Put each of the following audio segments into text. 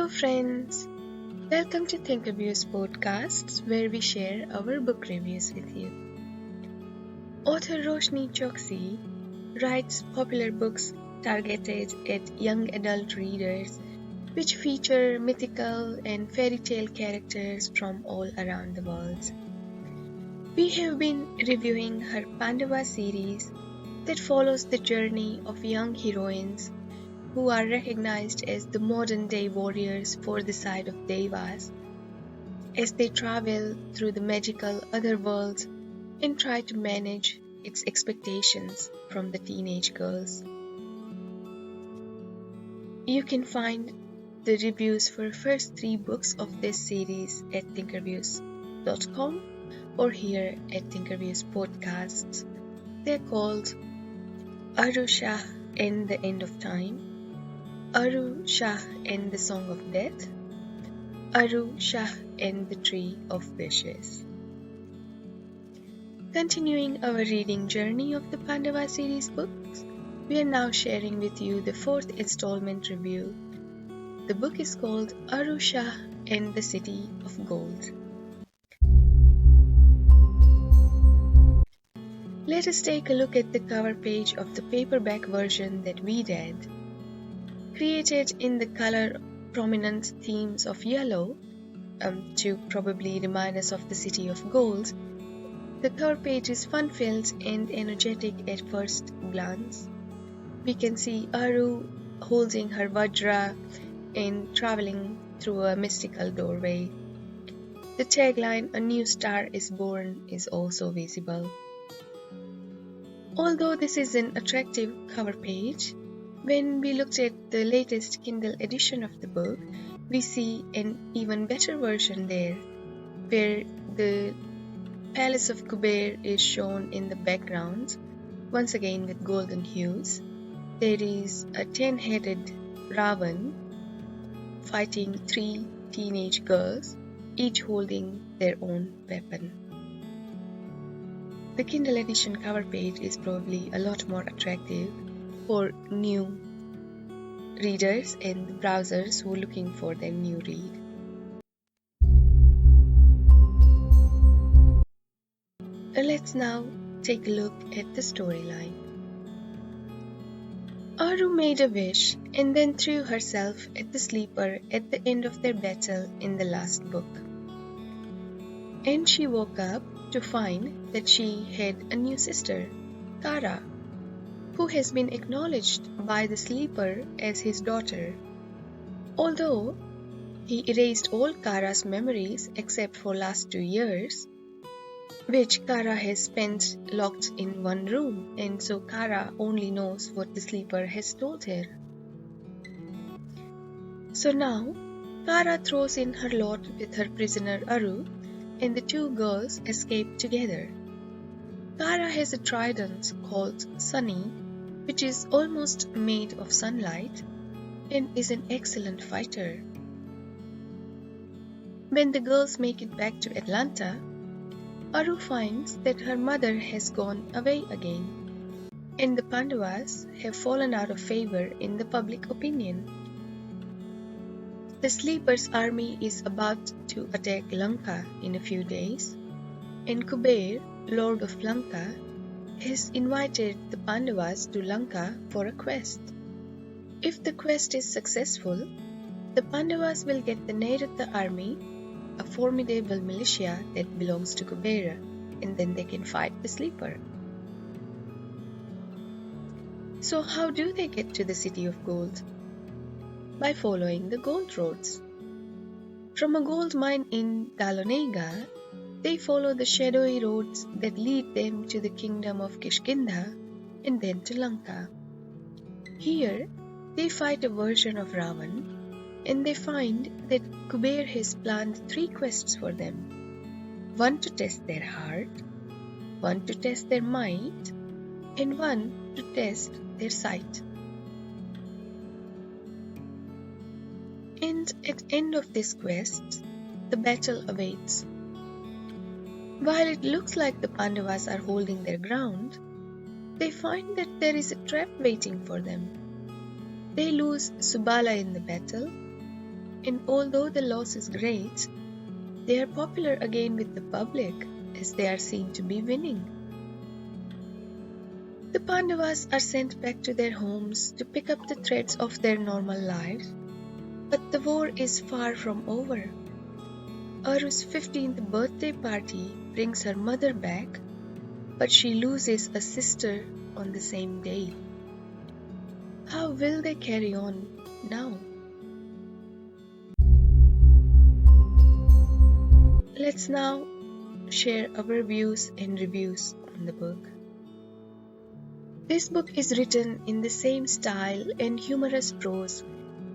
Hello friends, welcome to ThinkerViews podcasts where we share our book reviews with you. Author Roshani Choksi writes popular books targeted at young adult readers which feature mythical and fairy tale characters from all around the world. We have been reviewing her Pandava series that follows the journey of young heroines who are recognized as the modern-day warriors for the side of Devas, as they travel through the magical other worlds and try to manage its expectations from the teenage girls. You can find the reviews for first 3 books of this series at thinkerviews.com or here at ThinkerViews podcasts. They're called Aru Shah and the End of Time, Aru Shah and the Song of Death, Aru Shah and the Tree of Wishes. Continuing our reading journey of the Pandava series books, we are now sharing with you the 4th installment review. The book is called Aru Shah and the City of Gold. Let us take a look at the cover page of the paperback version that we read. Created in the color prominent themes of yellow, to probably remind us of the city of gold, the cover page is fun-filled and energetic at first glance. We can see Aru holding her Vajra and traveling through a mystical doorway. The tagline, "A new star is born," is also visible. Although this is an attractive cover page, when we looked at the latest Kindle edition of the book, we see an even better version there, where the palace of Kuber is shown in the background, once again with golden hues. There is a 10-headed Ravan fighting 3 teenage girls, each holding their own weapon. The Kindle edition cover page is probably a lot more attractive for new readers and browsers who are looking for their new read. Let's now take a look at the storyline. Aru made a wish and then threw herself at the sleeper at the end of their battle in the last book. And she woke up to find that she had a new sister, Kara, who has been acknowledged by the sleeper as his daughter. Although he erased all Kara's memories except for last 2 years, which Kara has spent locked in one room, and so Kara only knows what the sleeper has told her. So now, Kara throws in her lot with her prisoner Aru, and the 2 girls escape together. Kara has a trident called Sunny, which is almost made of sunlight and is an excellent fighter. When the girls make it back to Atlanta, Aru finds that her mother has gone away again, and the Pandavas have fallen out of favor in the public opinion. The sleeper's army is about to attack Lanka in a few days, and Kuber, Lord of Lanka, has invited the Pandavas to Lanka for a quest. If the quest is successful, the Pandavas will get the Nairatha army, a formidable militia that belongs to Kubera, and then they can fight the sleeper. So how do they get to the City of Gold? By following the gold roads. From a gold mine in Dalonega, they follow the shadowy roads that lead them to the kingdom of Kishkinda and then to Lanka. Here, they fight a version of Ravan, and they find that Kuber has planned 3 quests for them. 1 to test their heart, 1 to test their might, and 1 to test their sight. And at the end of this quest, the battle awaits. While it looks like the Pandavas are holding their ground, they find that there is a trap waiting for them. They lose Subala in the battle, and although the loss is great, they are popular again with the public as they are seen to be winning. The Pandavas are sent back to their homes to pick up the threads of their normal lives, but the war is far from over. Aru's 15th birthday party brings her mother back, but she loses a sister on the same day. How will they carry on now? Let's now share our views and reviews on the book. This book is written in the same style and humorous prose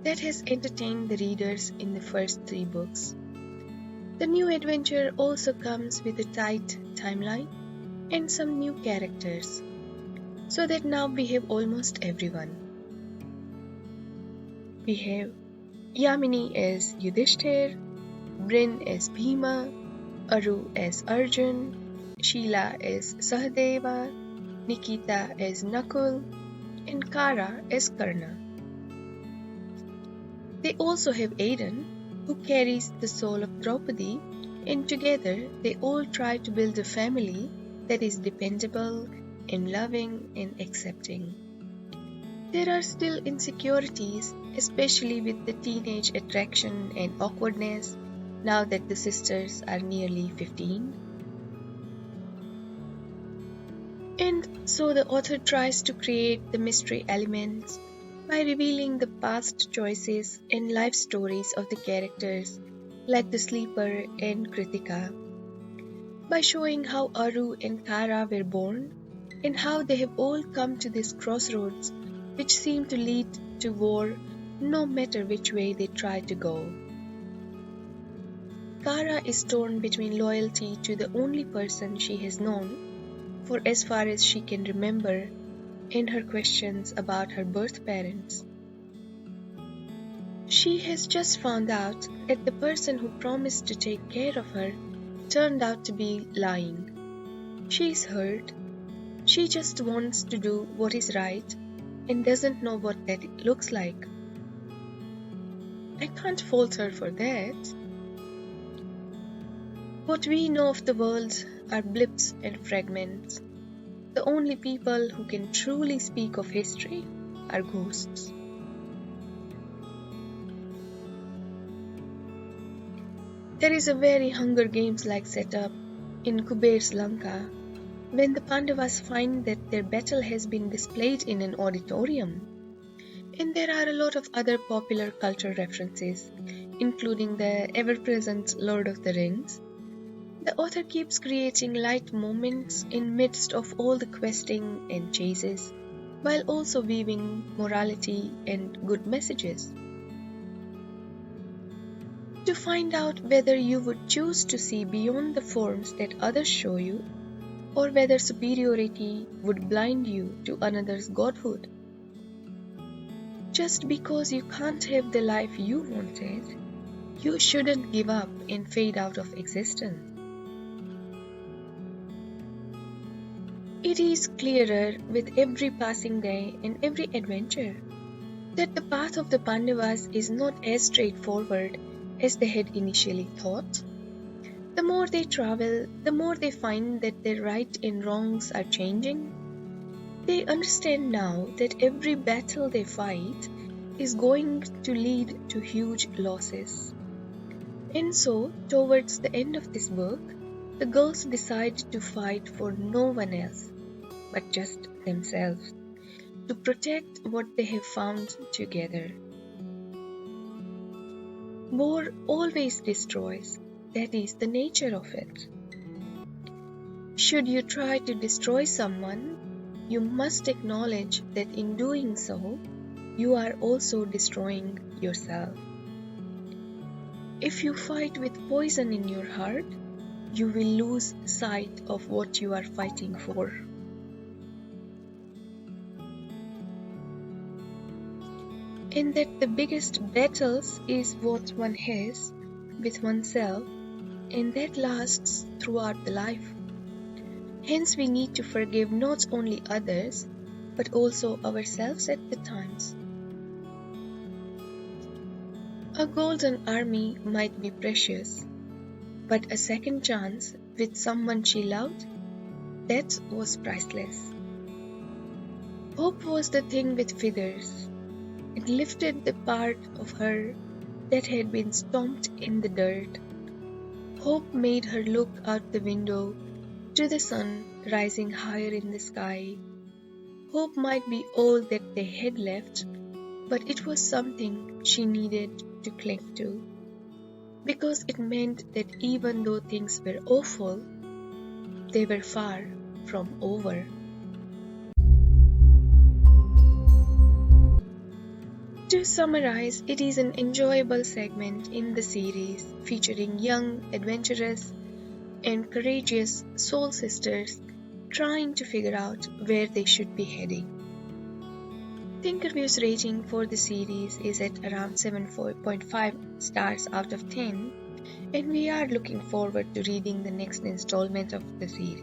that has entertained the readers in the first 3 books. The new adventure also comes with a tight timeline and some new characters, so that now we have almost everyone. We have Yamini as Yudhishthir, Bryn as Bhima, Aru as Arjun, Sheila as Sahadeva, Nikita as Nakul, and Kara as Karna. They also have Aiden, who carries the soul of Draupadi, and together they all try to build a family that is dependable and loving and accepting. There are still insecurities, especially with the teenage attraction and awkwardness now that the sisters are nearly 15. And so the author tries to create the mystery elements by revealing the past choices and life stories of the characters like the sleeper and Kritika, by showing how Aru and Kara were born and how they have all come to this crossroads which seem to lead to war no matter which way they try to go. Kara is torn between loyalty to the only person she has known for as far as she can remember and her questions about her birth parents. She has just found out that the person who promised to take care of her turned out to be lying. She is hurt. She just wants to do what is right and doesn't know what that looks like. I can't fault her for that. What we know of the world are blips and fragments. The only people who can truly speak of history are ghosts. There is a very Hunger Games-like setup in Kuber's Lanka when the Pandavas find that their battle has been displayed in an auditorium. And there are a lot of other popular culture references, including the ever-present Lord of the Rings. The author keeps creating light moments in midst of all the questing and chases, while also weaving morality and good messages. To find out whether you would choose to see beyond the forms that others show you, or whether superiority would blind you to another's godhood. Just because you can't have the life you wanted, you shouldn't give up and fade out of existence. It is clearer with every passing day and every adventure that the path of the Pandavas is not as straightforward as they had initially thought. The more they travel, the more they find that their right and wrongs are changing. They understand now that every battle they fight is going to lead to huge losses. And so, towards the end of this book, the girls decide to fight for no one else, but just themselves, to protect what they have found together. War always destroys. That is the nature of it. Should you try to destroy someone, you must acknowledge that in doing so, you are also destroying yourself. If you fight with poison in your heart, you will lose sight of what you are fighting for. And that the biggest battles is what one has with oneself, and that lasts throughout the life. Hence we need to forgive not only others, but also ourselves at the times. A golden army might be precious, but a second chance with someone she loved, that was priceless. Hope was the thing with feathers. It lifted the part of her that had been stomped in the dirt. Hope made her look out the window to the sun rising higher in the sky. Hope might be all that they had left, but it was something she needed to cling to, because it meant that even though things were awful, they were far from over. To summarize, it is an enjoyable segment in the series featuring young, adventurous, and courageous soul sisters trying to figure out where they should be heading. ThinkerViews rating for the series is at around 7.5 stars out of 10, and we are looking forward to reading the next installment of the series.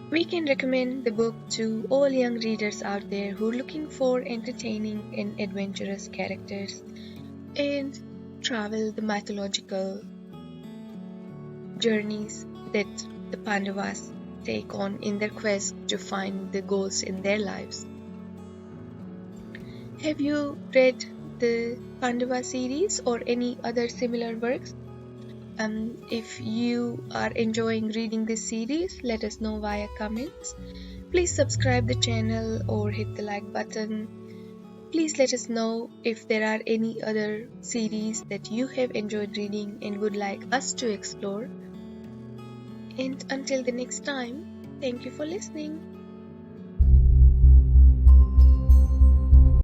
We can recommend the book to all young readers out there who are looking for entertaining and adventurous characters and travel the mythological journeys that the Pandavas take on in their quest to find the goals in their lives. Have you read the Pandava series or any other similar works? If you are enjoying reading this series, let us know via comments. Please subscribe the channel or hit the like button. Please let us know if there are any other series that you have enjoyed reading and would like us to explore. And until the next time, thank you for listening.